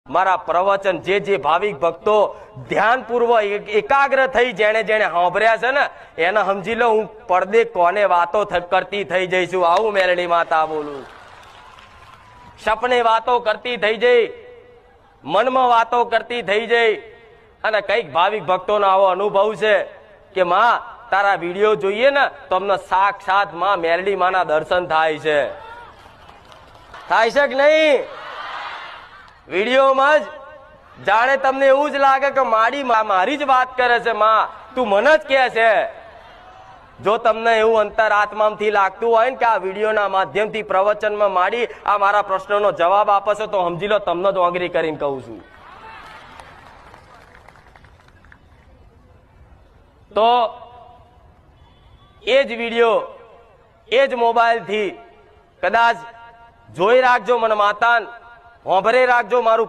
મારા પ્રવચન જે ભાવિક ભક્તો ધ્યાનપૂર્વક એકાગ્ર થઈ જેણે જેણે સાંભળ્યા છે ને એને સમજી લો હું પડદે કોને વાતો કરતી થઈ જઈશું. આવું મેલડી માતા બોલું. સપને વાતો કરતી થઈ જઈ, મનમાં વાતો કરતી થઈ જઈ. અને કઈક ભાવિક ભક્તોનો આવો અનુભવ છે કે માં તારા વિડીયો જોઈએ ને તો અમને સાક્ષાત માં મેલડી માના દર્શન થાય છે. થાય છે કે નહીં? વિડીયોમાં જ જાણે તમને એવું જ લાગે કે મારી જ વાત કરે છે, માં તું મને જ કહે છે. જો તમને એવું અંતર આત્માથી લાગતું હોય ને કે આ વિડીયોના માધ્યમથી પ્રવચનમાં માડી આ મારા પ્રશ્નનો જવાબ આપે છે તો સમજી લો તમને જ ઓગરી કરીને કહું છું. તો એ જ વિડીયો એ જ મોબાઈલથી કદાચ જોઈ રાખજો મને માતાન, હોંભરે રાખજો મારું